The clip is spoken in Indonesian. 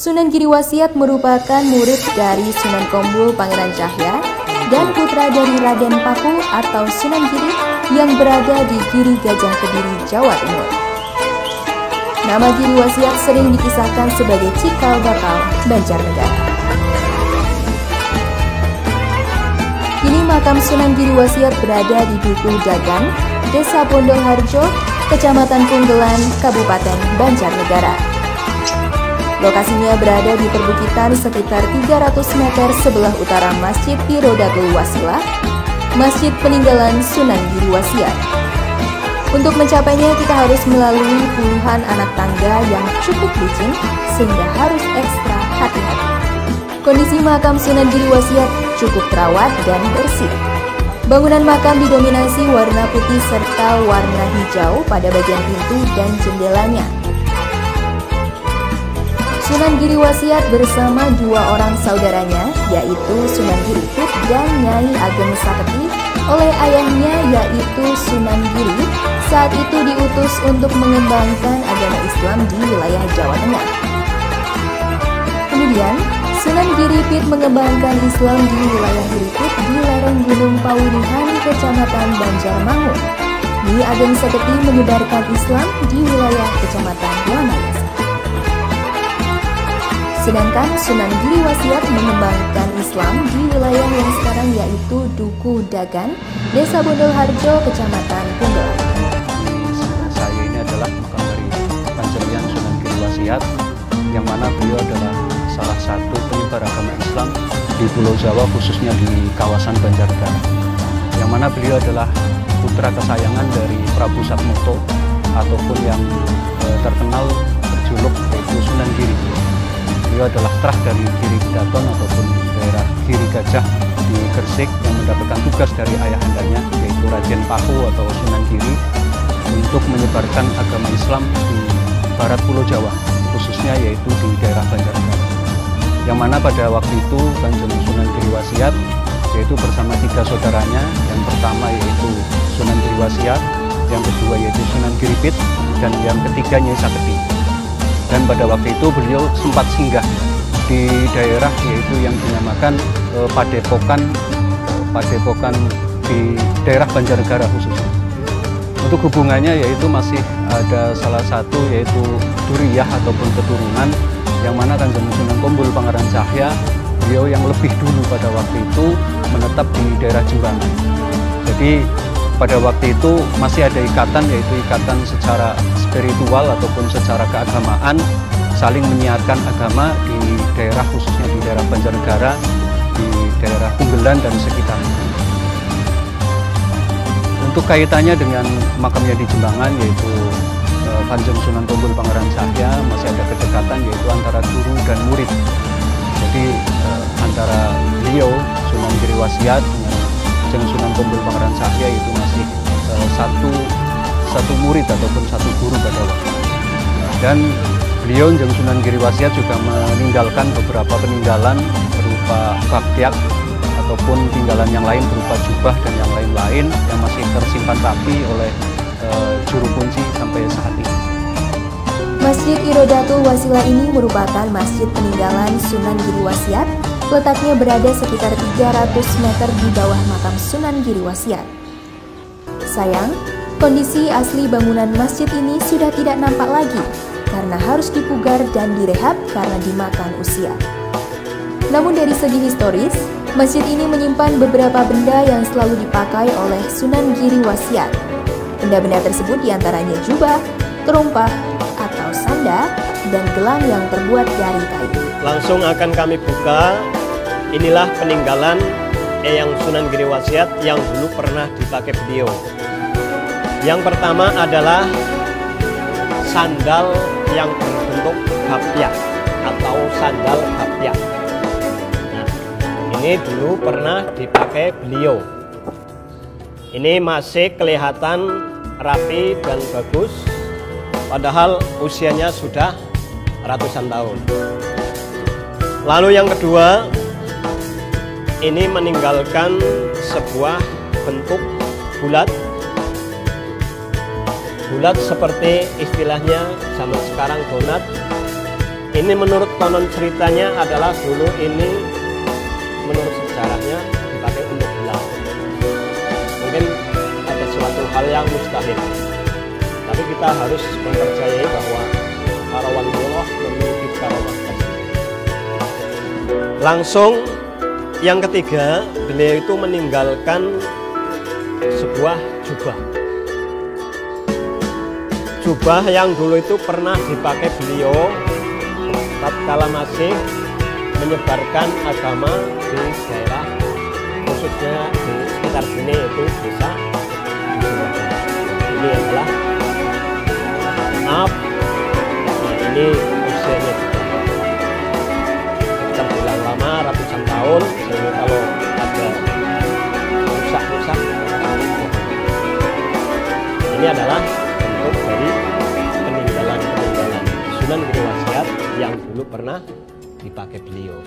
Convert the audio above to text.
Sunan Giri Wasiat merupakan murid dari Sunan Kombul Pangeran Cahya dan putra dari Raden Paku atau Sunan Giri yang berada di Giri Gajah Kediri, Jawa Timur. Nama Giri Wasiat sering dikisahkan sebagai cikal bakal Banjarnegara. Kini makam Sunan Giri Wasiat berada di Duku Dagan, Desa Bondolharjo, Kecamatan Punggelan, Kabupaten Banjarnegara. Lokasinya berada di perbukitan sekitar 300 meter sebelah utara Masjid Irodatul Wasilah, Masjid Peninggalan Sunan Giri Wasiat. Untuk mencapainya kita harus melalui puluhan anak tangga yang cukup licin sehingga harus ekstra hati-hati. Kondisi makam Sunan Giri Wasiat cukup terawat dan bersih. Bangunan makam didominasi warna putih serta warna hijau pada bagian pintu dan jendelanya. Sunan Giri Wasiat bersama dua orang saudaranya, yaitu Sunan Giri Pit dan Nyai Ageng Saketi, oleh ayahnya yaitu Sunan Giri, saat itu diutus untuk mengembangkan agama Islam di wilayah Jawa Tengah. Kemudian, Sunan Giri Pit mengembangkan Islam di wilayah Giri-Pit di lereng Gunung Paulihan, Kecamatan Banjarmangun. Nyai Ageng Saketi menyebarkan Islam di wilayah Kecamatan Wamayasa. Sedangkan Sunan Giri Wasiat mengembangkan Islam di wilayah yang sekarang yaitu Duku Dagan, Desa Bondolharjo, Kecamatan Punggelan. Saya ini adalah makam dari Panjenengan Sunan Giri Wasiat, yang mana beliau adalah salah satu penyebar agama Islam di Pulau Jawa, khususnya di kawasan Banjarnegara. Yang mana beliau adalah putra kesayangan dari Prabu Satmoko ataupun yang terkenal berjuluk yaitu Sunan Giri. Beliau adalah terah dari Giri Daton ataupun daerah Giri Gajah di Gresik yang mendapatkan tugas dari ayahandanya yaitu Raden Paku atau Sunan Giri untuk menyebarkan agama Islam di barat Pulau Jawa, khususnya yaitu di daerah Banjarnegara. Yang mana pada waktu itu Kanjeng Sunan Giri Wasiat yaitu bersama tiga saudaranya, yang pertama yaitu Sunan Giri Wasiat, yang kedua yaitu Sunan Giri Pit, dan yang ketiga Nyai Saketi. Dan pada waktu itu beliau sempat singgah di daerah yaitu yang dinamakan Padepokan di daerah Banjarnegara khususnya. Untuk hubungannya yaitu masih ada salah satu yaitu duriyah ataupun keturunan yang mana Kanjeng Sunan Kombul Pangeran Cahya, beliau yang lebih dulu pada waktu itu menetap di daerah Jembangan. Jadi pada waktu itu masih ada ikatan, yaitu ikatan secara spiritual ataupun secara keagamaan, saling menyiarkan agama di daerah khususnya di daerah Banjarnegara, di daerah Punggelan dan sekitarnya. Untuk kaitannya dengan makamnya di Jembangan yaitu Kanjeng Sunan Kombul Pangeran Cahya, masih ada kedekatan yaitu antara guru dan murid. Jadi antara beliau Sunan Giri Wasiat dengan Kanjeng Sunan Kombul Pangeran Cahya itu masih satu murid ataupun satu guru pada waktu itu. Dan beliau Kanjeng Sunan Giri Wasiat juga meninggalkan beberapa peninggalan berupa baktiak ataupun tinggalan yang lain berupa jubah dan yang lain-lain yang masih tersimpan rapi oleh juru kunci sampai saat ini. Masjid Irodatul Wasilah ini merupakan masjid peninggalan Sunan Giri Wasiat. Letaknya berada sekitar 300 meter di bawah makam Sunan Giri Wasiat. Sayang, kondisi asli bangunan masjid ini sudah tidak nampak lagi karena harus dipugar dan direhab karena dimakan usia. Namun dari segi historis, masjid ini menyimpan beberapa benda yang selalu dipakai oleh Sunan Giri Wasiat. Benda-benda tersebut diantaranya jubah, terompah atau sanda, dan gelang yang terbuat dari kayu. Langsung akan kami buka. Inilah peninggalan Eyang Sunan Giri Wasiat yang dulu pernah dipakai beliau. Yang pertama adalah sandal yang berbentuk hapyak atau sandal hapyak. Ini dulu pernah dipakai beliau. Ini masih kelihatan rapi dan bagus, padahal usianya sudah ratusan tahun. Lalu yang kedua, ini meninggalkan sebuah bentuk bulat seperti istilahnya zaman sekarang donat, Ini menurut konon ceritanya adalah dulu ini menurut sejarahnya dipakai untuk gelar. Mungkin ada suatu hal yang mustahil, tapi kita harus mempercayai bahwa para waliullah memiliki karamah tersebut. Langsung yang ketiga, beliau itu meninggalkan sebuah jubah. Jubah yang dulu itu pernah dipakai beliau tatkala masih menyebarkan agama di daerah, khususnya di sekitar sini, yaitu desa. Ini adalah maaf, karena ini usianya terbilang lama, ratusan tahun, sehingga kalau ada rusak-rusak, ini adalah bentuk dari peninggalan Sunan Giriwasiat yang dulu pernah dipakai beliau.